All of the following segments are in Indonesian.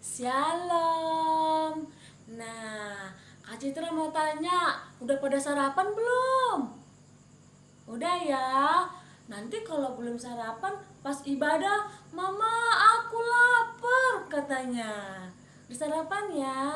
Shalom. Nah, Kak Citra mau tanya, udah pada sarapan belum? Udah ya. Nanti kalau belum sarapan, pas ibadah, Mama aku lapar katanya. Udah sarapan ya.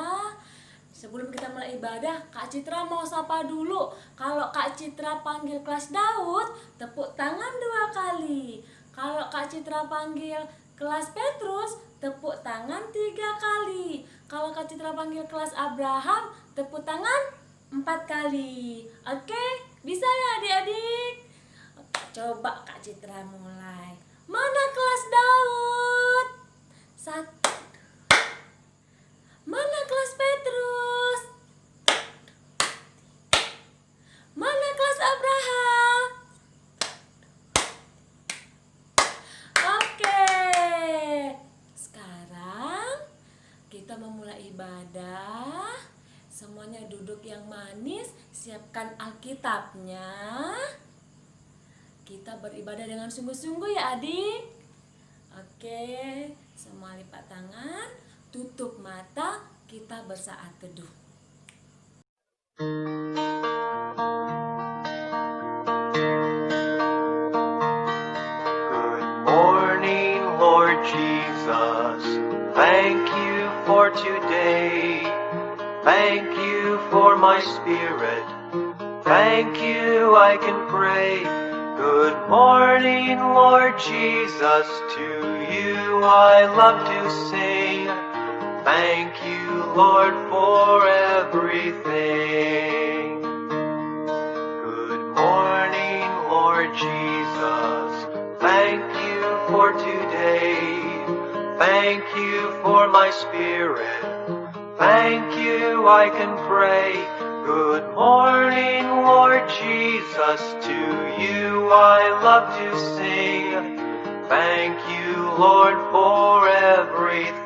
Sebelum kita mulai ibadah, Kak Citra mau sapa dulu. Kalau Kak Citra panggil kelas Daud, tepuk tangan 2 kali. Kalau Kak Citra panggil kelas Petrus, tepuk tangan 3 kali. Kalau Kak Citra panggil kelas Abraham, tepuk tangan 4 kali. Oke, bisa ya adik-adik? Coba Kak Citra mulai. Mana kelas Daud? Satu. Mana kelas Petrus? Mana kelas Abraham? Oke. Sekarang kita memulai ibadah. Semuanya duduk yang manis, siapkan Alkitabnya. Kita beribadah dengan sungguh-sungguh ya adik. Oke, semua lipat tangan, tutup mata, kita bersaat teduh. Good morning, Lord Jesus. Thank you for today. Thank you for my spirit. Thank you, I can pray. Good morning, Lord Jesus. To you I love to sing. Thank you, Lord, for everything. Good morning, Lord Jesus. Thank you for today. Thank you for my spirit. Thank you, I can pray. Good morning, Lord Jesus. To you I love to sing. Thank you, Lord, for everything.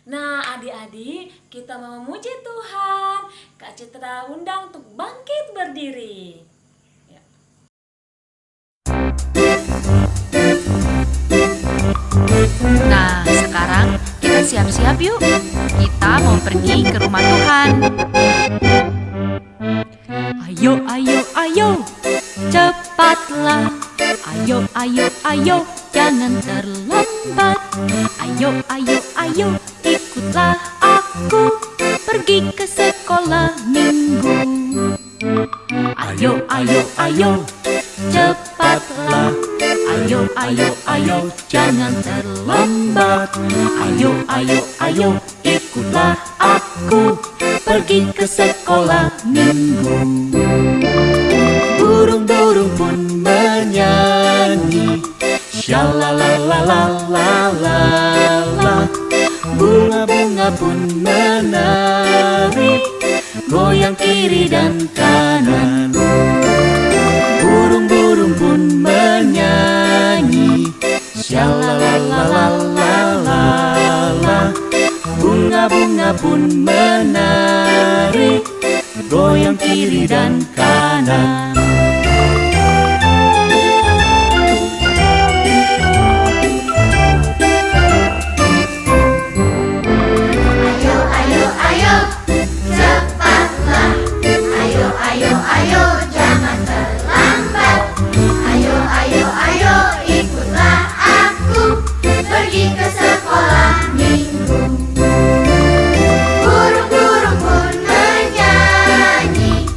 Nah adik-adik, kita mau memuji Tuhan. Kak Citra undang untuk bangkit berdiri. Ya. Nah, sekarang kita siap-siap yuk. Kita mau pergi ke rumah Tuhan. Ayo, ayo, ayo, cepatlah. Ayo, ayo, ayo, jangan terlambat. Ayo, ayo, ayo, ikutlah aku pergi ke sekolah minggu. Ayo, ayo, ayo, cepatlah. Ayo, ayo, ayo, jangan terlambat. Ayo, ayo, ayo, ikutlah aku pergi ke sekolah minggu. Burung-burung pun menyanyi, shalalalalala. Bunga-bunga pun menari, goyang kiri dan kanan. Burung-burung pun menyanyi, shalalalalala. Bunga-bunga pun menari, goyang kiri dan kanan. Burung-burung pun menyanyi,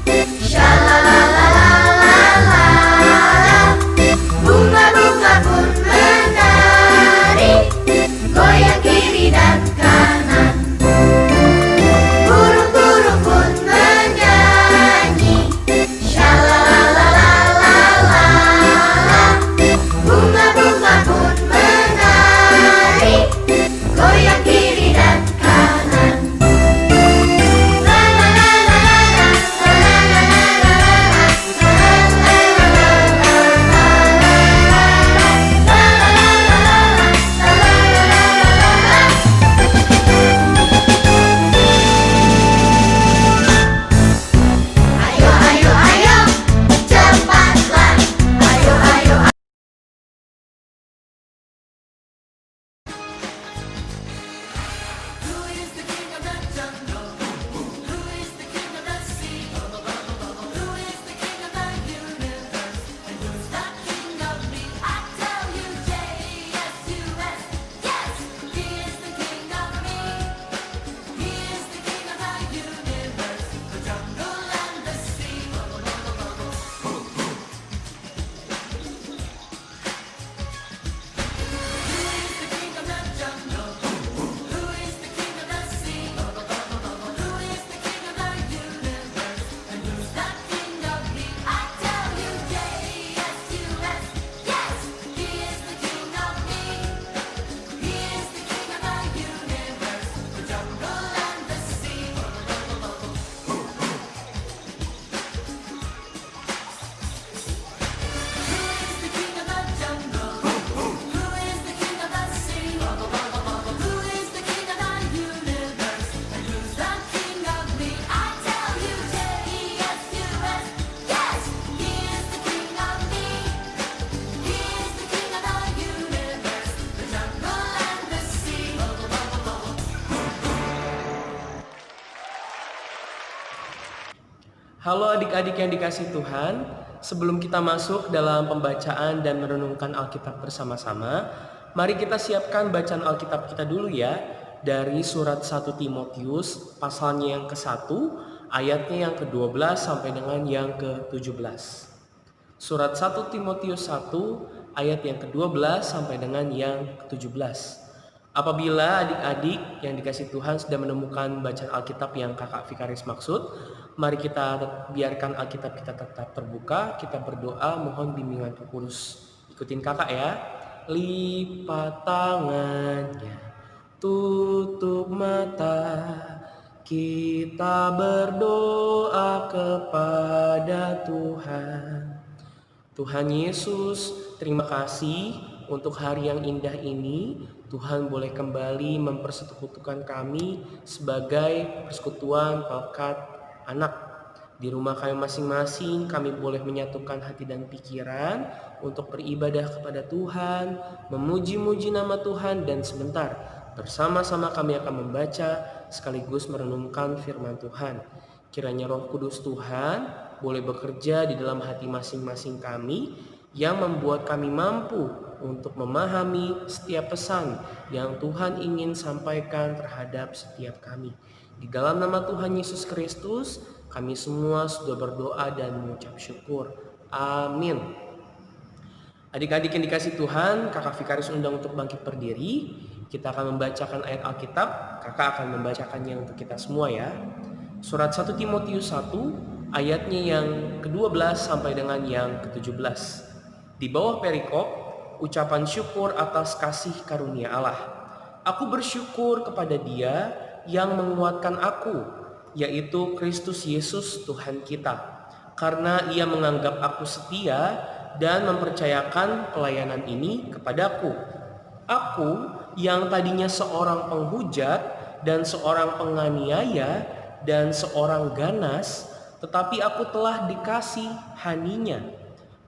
Halo adik-adik yang dikasih Tuhan, sebelum kita masuk dalam pembacaan dan merenungkan Alkitab bersama-sama, mari kita siapkan bacaan Alkitab kita dulu ya, dari surat 1 Timotius, pasalnya yang ke-1, ayatnya yang ke-12 sampai dengan yang ke-17. Surat 1 Timotius 1, ayat yang ke-12 sampai dengan yang ke-17. Apabila adik-adik yang dikasih Tuhan sudah menemukan bacaan Alkitab yang kakak Vikaris maksud, mari kita biarkan Alkitab kita tetap terbuka, kita berdoa mohon bimbingan Roh Kudus. Ikutin kakak ya. Lipat tangannya, tutup mata, kita berdoa kepada Tuhan. Tuhan Yesus, terima kasih untuk hari yang indah ini. Tuhan boleh kembali mempersekutukan kami sebagai persekutuan pekat anak. Di rumah kami masing-masing kami boleh menyatukan hati dan pikiran untuk beribadah kepada Tuhan, memuji-muji nama Tuhan, dan sebentar bersama-sama kami akan membaca sekaligus merenungkan firman Tuhan. Kiranya Roh Kudus Tuhan boleh bekerja di dalam hati masing-masing kami yang membuat kami mampu untuk memahami setiap pesan yang Tuhan ingin sampaikan terhadap setiap kami. Di dalam nama Tuhan Yesus Kristus, kami semua sudah berdoa dan mengucap syukur. Amin. Adik-adik yang dikasih Tuhan, kakak Vikaris undang untuk bangkit berdiri. Kita akan membacakan ayat Alkitab, kakak akan membacakannya untuk kita semua ya. Surat 1 Timotius 1, ayatnya yang ke-12 sampai dengan yang ke-17. Di bawah perikop, ucapan syukur atas kasih karunia Allah. Aku bersyukur kepada Dia yang menguatkan aku, yaitu Kristus Yesus Tuhan kita, karena Ia menganggap aku setia dan mempercayakan pelayanan ini kepadaku. Aku yang tadinya seorang penghujat dan seorang penganiaya dan seorang ganas, tetapi aku telah dikasihaninya.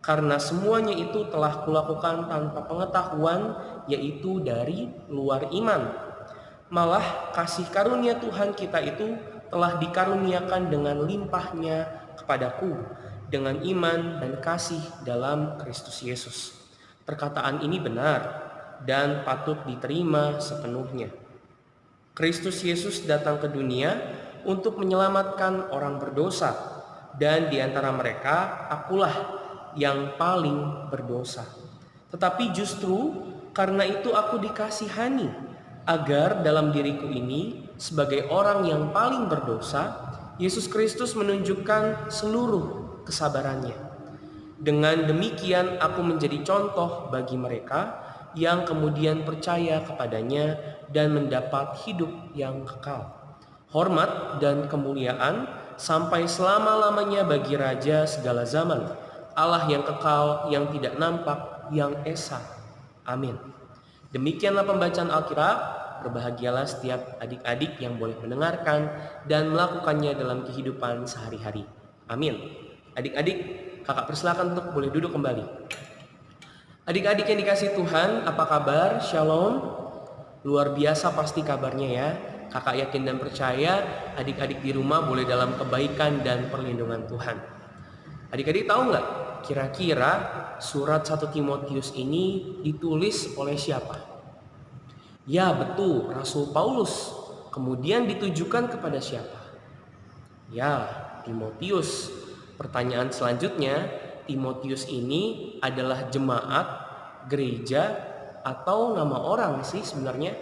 Karena semuanya itu telah kulakukan tanpa pengetahuan, yaitu dari luar iman. Malah kasih karunia Tuhan kita itu telah dikaruniakan dengan limpahnya kepadaku, dengan iman dan kasih dalam Kristus Yesus. Perkataan ini benar dan patut diterima sepenuhnya. Kristus Yesus datang ke dunia untuk menyelamatkan orang berdosa, dan di antara mereka akulah yang paling berdosa. Tetapi justru karena itu aku dikasihani, agar dalam diriku ini sebagai orang yang paling berdosa, Yesus Kristus menunjukkan seluruh kesabarannya. Dengan demikian aku menjadi contoh bagi mereka yang kemudian percaya kepadanya dan mendapat hidup yang kekal. Hormat dan kemuliaan sampai selama-lamanya bagi Raja segala zaman, Allah yang kekal, yang tidak nampak, yang esa. Amin. Demikianlah pembacaan Alkitab. Berbahagialah setiap adik-adik yang boleh mendengarkan dan melakukannya dalam kehidupan sehari-hari. Amin. Adik-adik, kakak persilakan untuk boleh duduk kembali. Adik-adik yang dikasih Tuhan, apa kabar? Shalom. Luar biasa pasti kabarnya ya. Kakak yakin dan percaya adik-adik di rumah boleh dalam kebaikan dan perlindungan Tuhan. Adik-adik tahu nggak, kira-kira surat 1 Timotius ini ditulis oleh siapa? Ya betul, Rasul Paulus. Kemudian ditujukan kepada siapa? Ya, Timotius. Pertanyaan selanjutnya, Timotius ini adalah jemaat, gereja, atau nama orang sih sebenarnya?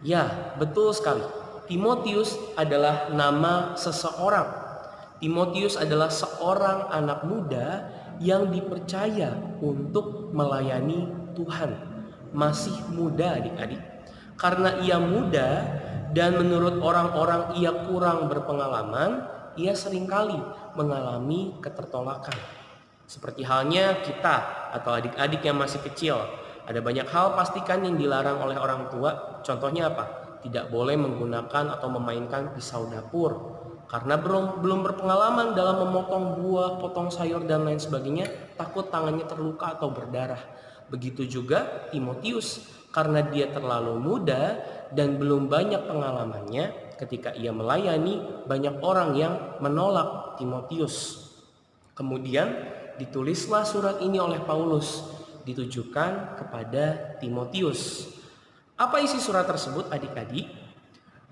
Ya, betul sekali. Timotius adalah nama seseorang. Timotius adalah seorang anak muda yang dipercaya untuk melayani Tuhan. Masih muda adik-adik. Karena ia muda dan menurut orang-orang ia kurang berpengalaman, ia seringkali mengalami ketertolakan. Seperti halnya kita atau adik-adik yang masih kecil. Ada banyak hal pastikan yang dilarang oleh orang tua. Contohnya apa? Tidak boleh menggunakan atau memainkan pisau dapur. Karena belum berpengalaman dalam memotong buah, potong sayur, dan lain sebagainya, takut tangannya terluka atau berdarah. Begitu juga Timotius, karena dia terlalu muda dan belum banyak pengalamannya, ketika ia melayani banyak orang yang menolak Timotius. Kemudian ditulislah surat ini oleh Paulus, ditujukan kepada Timotius. Apa isi surat tersebut adik-adik?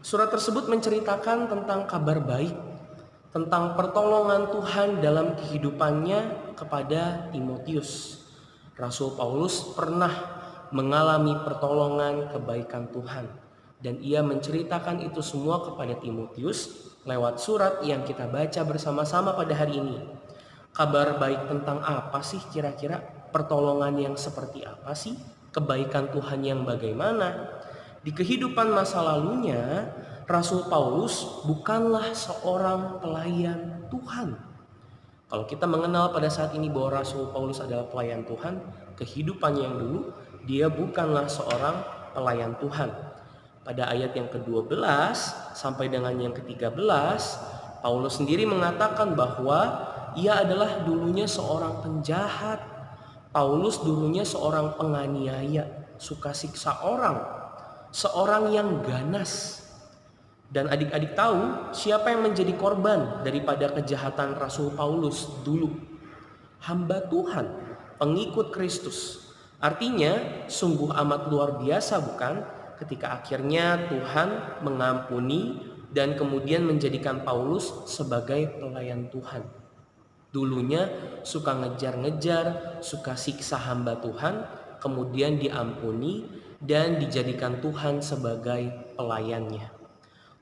Surat tersebut menceritakan tentang kabar baik, tentang pertolongan Tuhan dalam kehidupannya kepada Timotius. Rasul Paulus pernah mengalami pertolongan kebaikan Tuhan, dan ia menceritakan itu semua kepada Timotius lewat surat yang kita baca bersama-sama pada hari ini. Kabar baik tentang apa sih kira-kira? Pertolongan yang seperti apa sih? Kebaikan Tuhan yang bagaimana? Di kehidupan masa lalunya, Rasul Paulus bukanlah seorang pelayan Tuhan. Kalau kita mengenal pada saat ini bahwa Rasul Paulus adalah pelayan Tuhan, kehidupannya yang dulu, dia bukanlah seorang pelayan Tuhan. Pada ayat yang ke-12 sampai dengan yang ke-13, Paulus sendiri mengatakan bahwa ia adalah dulunya seorang penjahat. Paulus dulunya seorang penganiaya, suka siksa orang, seorang yang ganas. Dan adik-adik tahu siapa yang menjadi korban daripada kejahatan Rasul Paulus dulu? Hamba Tuhan, pengikut Kristus. Artinya sungguh amat luar biasa bukan? Ketika akhirnya Tuhan mengampuni dan kemudian menjadikan Paulus sebagai pelayan Tuhan. Dulunya suka ngejar-ngejar, suka siksa hamba Tuhan, kemudian diampuni dan dijadikan Tuhan sebagai pelayannya.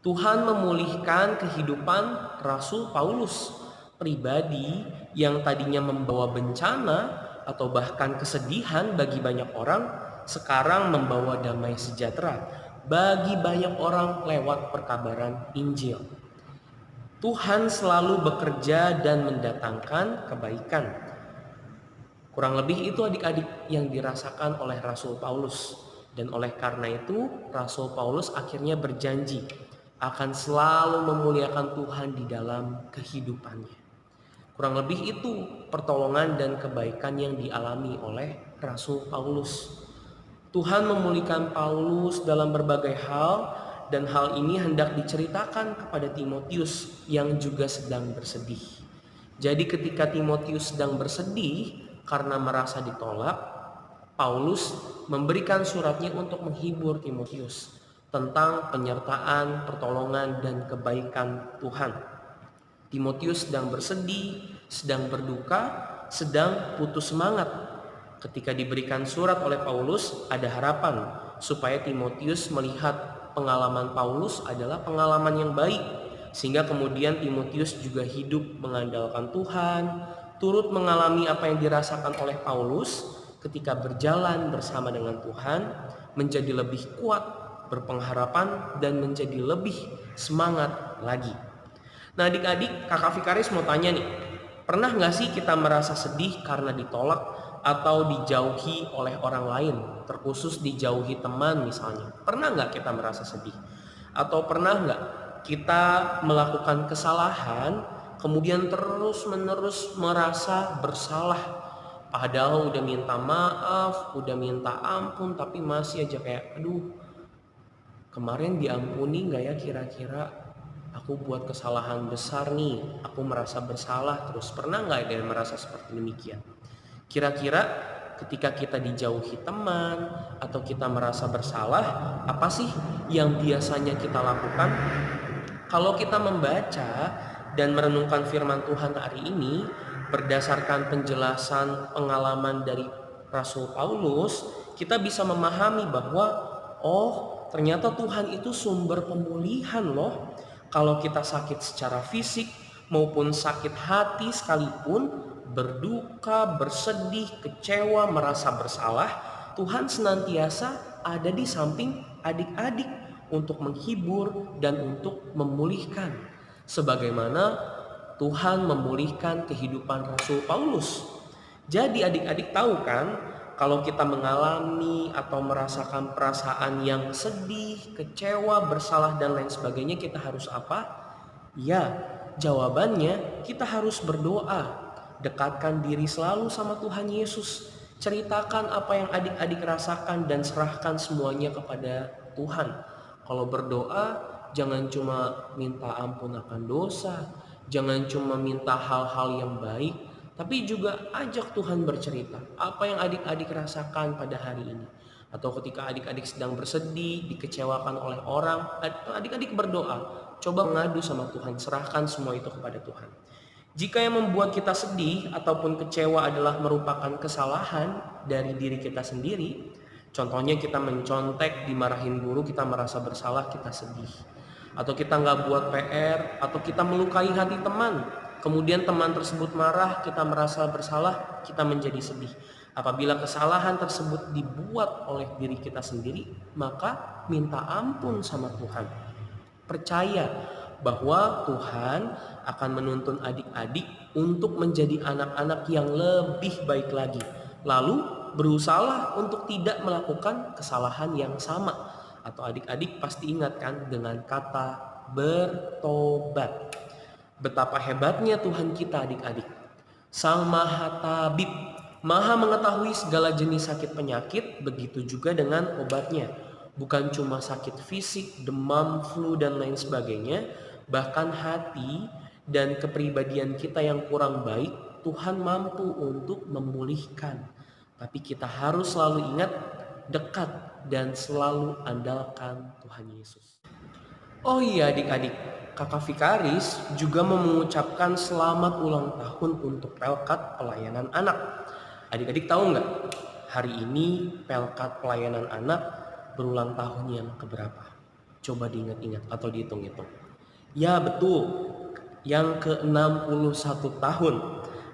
Tuhan memulihkan kehidupan Rasul Paulus, pribadi yang tadinya membawa bencana atau bahkan kesedihan bagi banyak orang, sekarang membawa damai sejahtera bagi banyak orang lewat perkabaran Injil. Tuhan selalu bekerja dan mendatangkan kebaikan. Kurang lebih itu adik-adik yang dirasakan oleh Rasul Paulus. Dan oleh karena itu Rasul Paulus akhirnya berjanji akan selalu memuliakan Tuhan di dalam kehidupannya. Kurang lebih itu pertolongan dan kebaikan yang dialami oleh Rasul Paulus. Tuhan memulihkan Paulus dalam berbagai hal, dan hal ini hendak diceritakan kepada Timotius yang juga sedang bersedih. Jadi ketika Timotius sedang bersedih karena merasa ditolak, Paulus memberikan suratnya untuk menghibur Timotius tentang penyertaan, pertolongan, dan kebaikan Tuhan. Timotius sedang bersedih, sedang berduka, sedang putus semangat. Ketika diberikan surat oleh Paulus, ada harapan supaya Timotius melihat pengalaman Paulus adalah pengalaman yang baik, sehingga kemudian Timotius juga hidup mengandalkan Tuhan, turut mengalami apa yang dirasakan oleh Paulus ketika berjalan bersama dengan Tuhan, menjadi lebih kuat, berpengharapan, dan menjadi lebih semangat lagi. Nah adik-adik, kakak Vikaris mau tanya nih, pernah gak sih kita merasa sedih karena ditolak atau dijauhi oleh orang lain, terkhusus dijauhi teman misalnya? Pernah nggak kita merasa sedih? Atau pernah nggak kita melakukan kesalahan, kemudian terus-menerus merasa bersalah? Padahal udah minta maaf, udah minta ampun, tapi masih aja kayak, aduh, kemarin diampuni nggak ya kira-kira? Aku buat kesalahan besar nih, aku merasa bersalah terus. Pernah nggak ada yang merasa seperti demikian? Kira-kira ketika kita dijauhi teman atau kita merasa bersalah, apa sih yang biasanya kita lakukan? Kalau kita membaca dan merenungkan firman Tuhan hari ini berdasarkan penjelasan pengalaman dari Rasul Paulus, kita bisa memahami bahwa ternyata Tuhan itu sumber pemulihan loh. Kalau kita sakit secara fisik maupun sakit hati sekalipun, berduka, bersedih, kecewa, merasa bersalah, Tuhan senantiasa ada di samping adik-adik untuk menghibur dan untuk memulihkan. Sebagaimana Tuhan memulihkan kehidupan Rasul Paulus. Jadi adik-adik tahu kan, kalau kita mengalami atau merasakan perasaan yang sedih, kecewa, bersalah, dan lain sebagainya, kita harus apa? Ya, jawabannya kita harus berdoa. Dekatkan diri selalu sama Tuhan Yesus. Ceritakan apa yang adik-adik rasakan dan serahkan semuanya kepada Tuhan. Kalau berdoa, jangan cuma minta ampun akan dosa, jangan cuma minta hal-hal yang baik, tapi juga ajak Tuhan bercerita apa yang adik-adik rasakan pada hari ini. Atau ketika adik-adik sedang bersedih, dikecewakan oleh orang, adik-adik berdoa, coba mengadu sama Tuhan, serahkan semua itu kepada Tuhan. Jika yang membuat kita sedih ataupun kecewa adalah merupakan kesalahan dari diri kita sendiri, contohnya kita mencontek, dimarahin guru, kita merasa bersalah, kita sedih. Atau kita nggak buat PR, atau kita melukai hati teman, kemudian teman tersebut marah, kita merasa bersalah, kita menjadi sedih. Apabila kesalahan tersebut dibuat oleh diri kita sendiri, maka minta ampun sama Tuhan. Percaya bahwa Tuhan akan menuntun adik-adik untuk menjadi anak-anak yang lebih baik lagi. Lalu berusahalah untuk tidak melakukan kesalahan yang sama. Atau adik-adik pasti ingatkan dengan kata bertobat. Betapa hebatnya Tuhan kita adik-adik. Sang Maha Tabib, Maha mengetahui segala jenis sakit penyakit, begitu juga dengan obatnya. Bukan cuma sakit fisik, demam, flu, dan lain sebagainya, bahkan hati dan kepribadian kita yang kurang baik, Tuhan mampu untuk memulihkan. Tapi kita harus selalu ingat, dekat, dan selalu andalkan Tuhan Yesus. Oh iya adik-adik, Kakak Vikaris juga mengucapkan selamat ulang tahun untuk Pelkat Pelayanan Anak. Adik-adik tahu nggak, hari ini Pelkat Pelayanan Anak berulang tahun yang keberapa? Coba diingat-ingat atau dihitung-hitung. Ya betul, yang ke-61 tahun.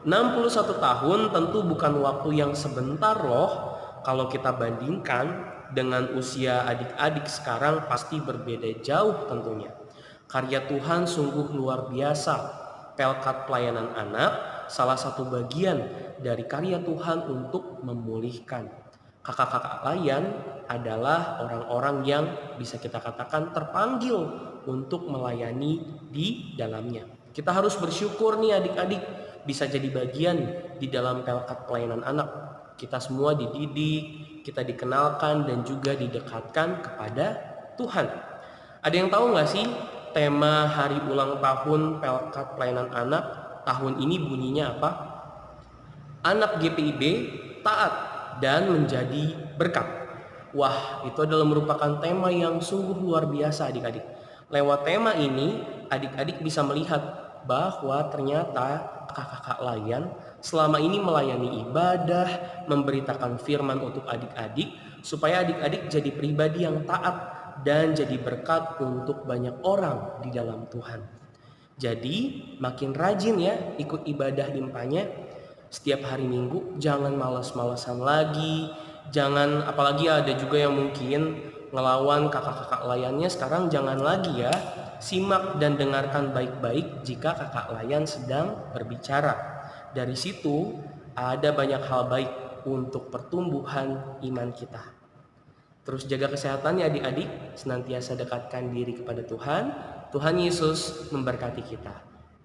61 tahun tentu bukan waktu yang sebentar loh. Kalau kita bandingkan dengan usia adik-adik sekarang pasti berbeda jauh tentunya. Karya Tuhan sungguh luar biasa. Pelkat Pelayanan Anak salah satu bagian dari karya Tuhan untuk memulihkan. Kakak-kakak layan adalah orang-orang yang bisa kita katakan terpanggil untuk melayani di dalamnya. Kita harus bersyukur nih adik-adik bisa jadi bagian di dalam Pelkat Pelayanan Anak. Kita semua dididik, kita dikenalkan dan juga didekatkan kepada Tuhan. Ada yang tahu nggak sih tema hari ulang tahun Pelkat Pelayanan Anak tahun ini bunyinya apa? Anak GPIB taat dan menjadi berkat. Wah, itu adalah merupakan tema yang sungguh luar biasa adik-adik. Lewat tema ini, adik-adik bisa melihat bahwa ternyata kakak-kakak layan selama ini melayani ibadah, memberitakan firman untuk adik-adik, supaya adik-adik jadi pribadi yang taat dan jadi berkat untuk banyak orang di dalam Tuhan. Jadi makin rajin ya ikut ibadah impanya setiap hari Minggu, jangan malas-malasan lagi, jangan, apalagi ada juga yang mungkin ngelawan kakak-kakak layannya, sekarang jangan lagi ya, simak dan dengarkan baik-baik jika kakak layan sedang berbicara. Dari situ ada banyak hal baik untuk pertumbuhan iman kita. Terus jaga kesehatan ya adik-adik, senantiasa dekatkan diri kepada Tuhan. Tuhan Yesus memberkati kita.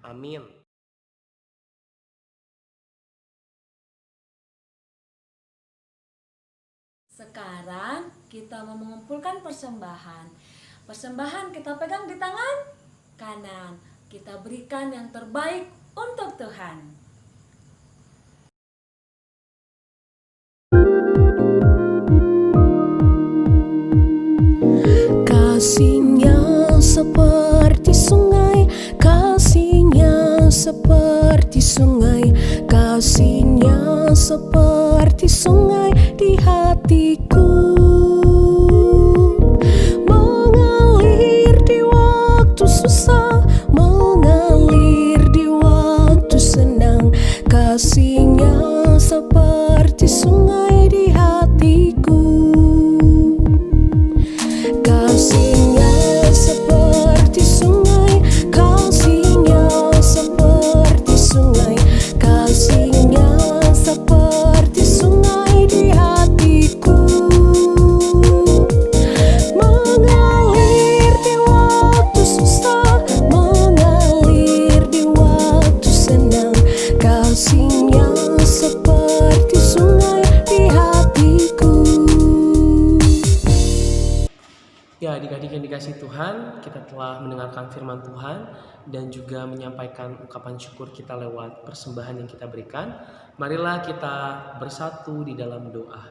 Amin. Sekarang kita mau mengumpulkan persembahan. Persembahan kita pegang di tangan kanan. Kita berikan yang terbaik untuk Tuhan. Kasih-Nya seperti sungai, kasih-Nya seperti sungai, kasih-Nya seperti sungai di hatiku, mengalir di waktu susah, mengalir di waktu senang. Kasih-Nya seperti sungai di hatiku. Kasih-Nya seperti sungai, kasih-Nya seperti sungai, kasih-Nya seperti sungai di hatiku. adik-adik yang dikasih Tuhan, kita telah mendengarkan firman Tuhan dan juga menyampaikan ungkapan syukur kita lewat persembahan yang kita berikan. Marilah kita bersatu di dalam doa.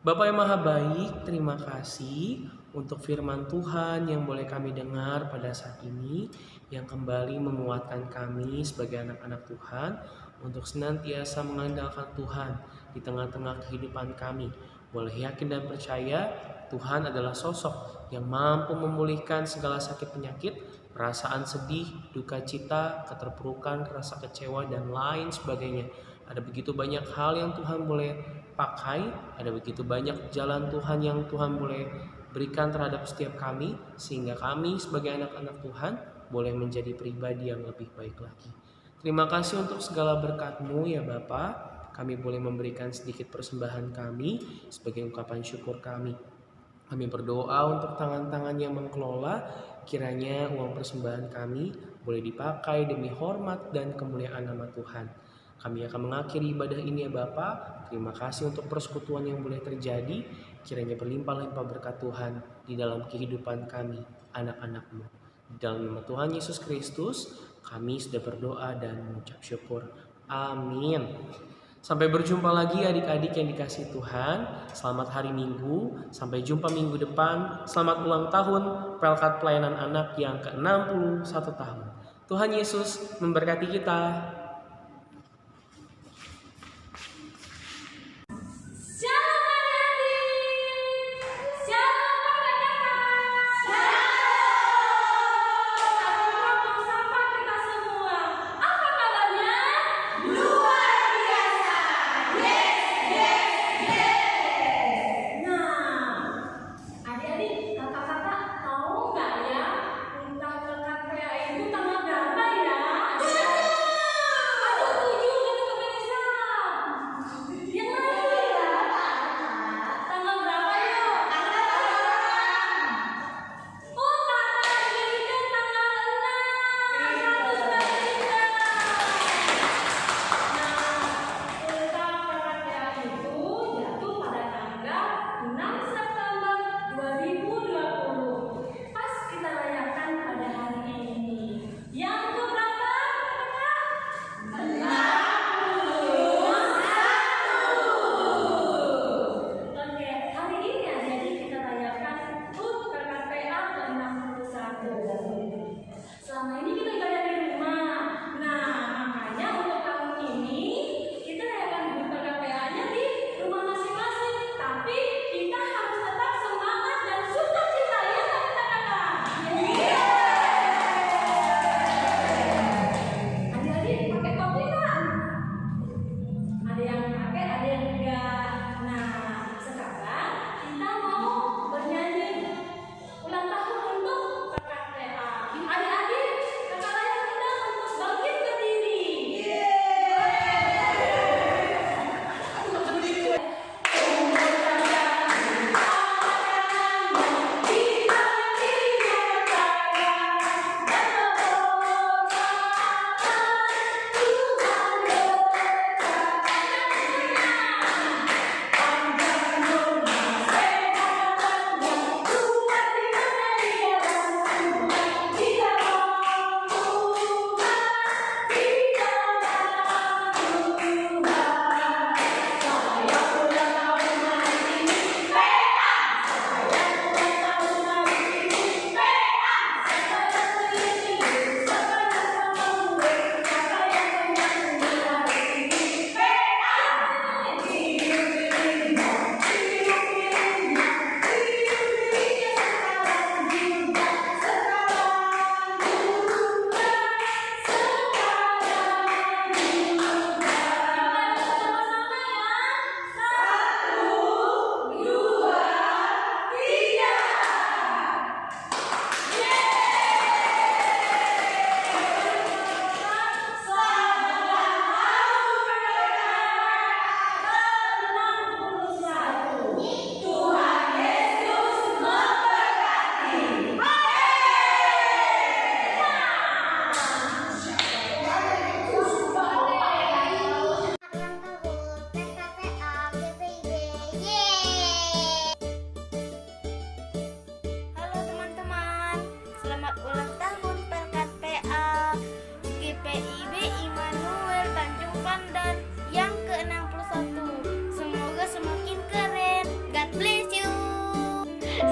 Bapa yang Maha Baik, terima kasih untuk firman Tuhan yang boleh kami dengar pada saat ini, yang kembali menguatkan kami sebagai anak-anak Tuhan untuk senantiasa mengandalkan Tuhan di tengah-tengah kehidupan kami. Boleh yakin dan percaya Tuhan adalah sosok yang mampu memulihkan segala sakit penyakit, perasaan sedih, duka cita, keterpurukan, rasa kecewa, dan lain sebagainya. Ada begitu banyak hal yang Tuhan boleh pakai, ada begitu banyak jalan Tuhan yang Tuhan boleh berikan terhadap setiap kami, sehingga kami sebagai anak-anak Tuhan boleh menjadi pribadi yang lebih baik lagi. Terima kasih untuk segala berkat-Mu ya Bapa. Kami boleh memberikan sedikit persembahan kami sebagai ungkapan syukur kami. Kami berdoa untuk tangan-tangan yang mengelola, kiranya uang persembahan kami boleh dipakai demi hormat dan kemuliaan nama Tuhan. Kami akan mengakhiri ibadah ini ya Bapa. Terima kasih untuk persekutuan yang boleh terjadi. Kiranya berlimpah-limpah berkat Tuhan di dalam kehidupan kami, anak-anak-Mu. Di dalam nama Tuhan Yesus Kristus, kami sudah berdoa dan mengucap syukur. Amin. Sampai berjumpa lagi adik-adik yang dikasih Tuhan. Selamat hari Minggu. Sampai jumpa minggu depan. Selamat ulang tahun Pelkat Pelayanan Anak yang ke-61 tahun. Tuhan Yesus memberkati kita.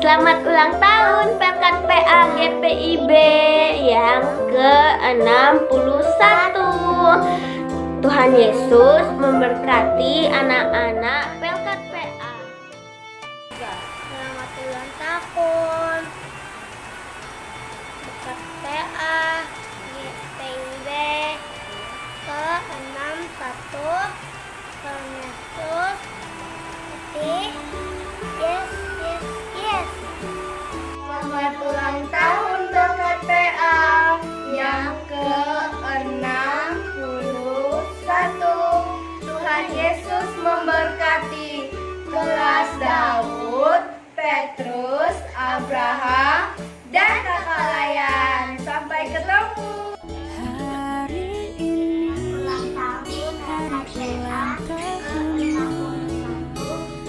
Selamat ulang tahun Pelkat PA GPIB yang ke-61. Tuhan Yesus memberkati anak-anak Pelkat PA. Selamat ulang tahun Pelkat PA GPIB ke-61. Tuhan Yesus yes. Selamat ulang tahun Pelkat PA yang ke-61. Tuhan Yesus memberkati kelas Daud, Petrus, Abraham, dan kakak Layan. Sampai ketemu. Hari ini Ulang tahun Pelkat PA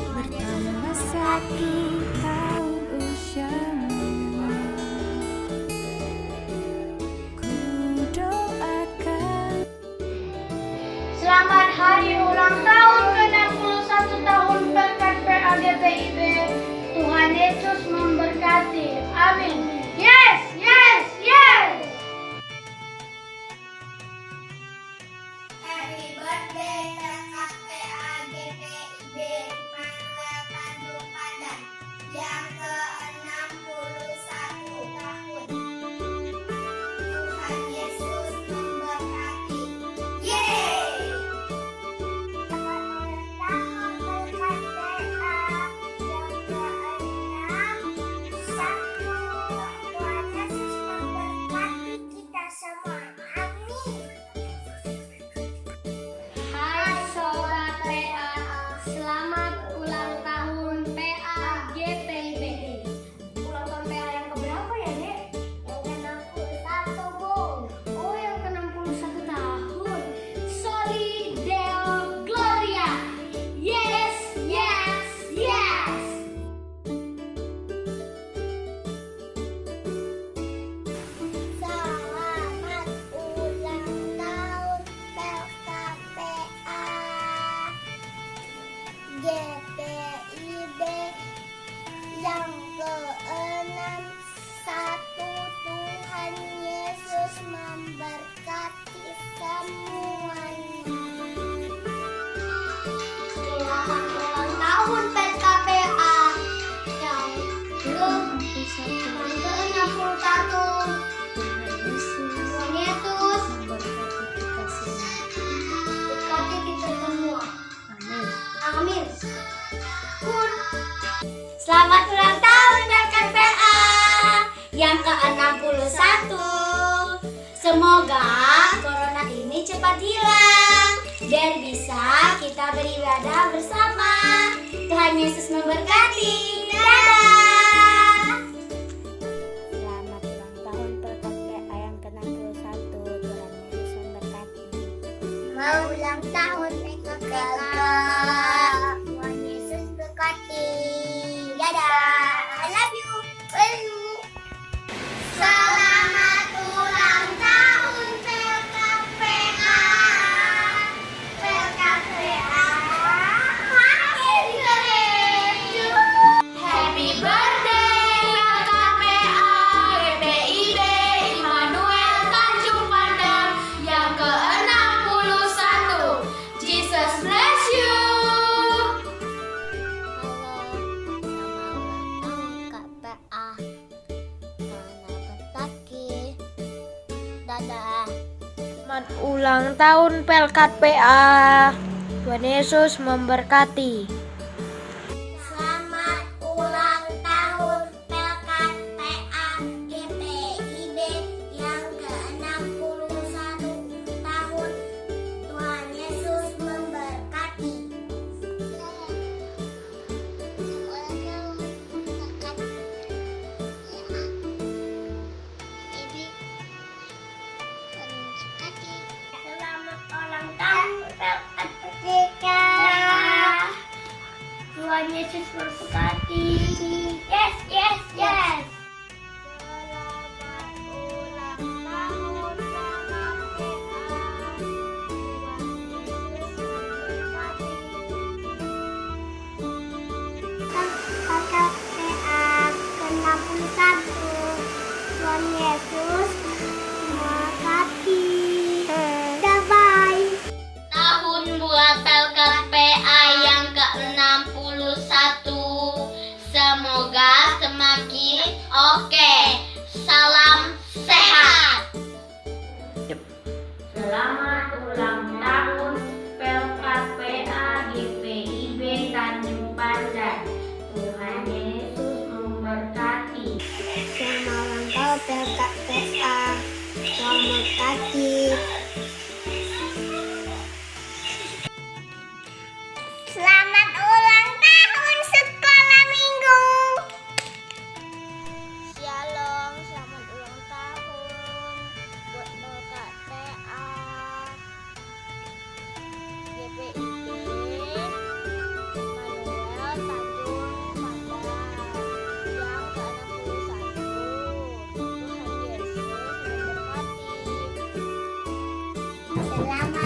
bertambah satu tahun usiamu. Ku doakan Selamat hari ulang tahun ke-61 tahun Pelkat PA GPIB. Tuhan Yesus memberkati. Amin. Yes. Happy birthday Pelkat PA GPIB Immanuel Tanjung Pandan yang ke-61 tahun. Tuhan Yesus memberkati. Yeay! Hai Sobat PA, selamat ulang tahun PA GPIB. Ulang tahun PA yang keberapa ya, Dek? Yang ke-61, Bu. Oh, yang ke-61 tahun. Soli Deo Gloria. Yes. Selamat ulang tahun Pelkat PA GPIB yang ke-61. Tuhan Yesus memberkati semuanya. Selamat ulang tahun Pelkat PA yang ke-61. Tuhan Yesus berkati kita semua. Amin. Selamat ulang tahun Pelkat PA yang ke-61. Semoga corona ini cepat hilang dan bisa kita beribadah bersama. Tuhan Yesus memberkati. Dadah. Selamat ulang tahun Pelkat PA yang ke-61. Tuhan Yesus memberkati. Mau ulang tahun Pelkat PA. Tuhan Yesus berkati. Dadah. I love you. Selamat ulang tahun Pelkat PA. Pelkat PA. Happy birthday Pelkat PA GPIB Immanuel Tanjung Pandan yang ke-61. Jesus bless you. Selamat ulang tahun Pelkat PA. Tuhan Yesus memberkati. Selamat ulang tahun Pelkat PA GPIB yang ke-61 tahun. Tuhan Yesus memberkati. Selamat ulang tahun Pelkat PA. Tuhan Yesus memberkati. Yes. Selamat ulang tahun Pelkat PA. Tuhan Yesus memberkati. Pelkat PA kasih. Selamat ulang tahun sekolah minggu. Shalom, selamat ulang tahun buat Kak PA, GPID, Manuel Tanjung Padang, yang ke-61. Tuhan Yesus memberkati. Selamat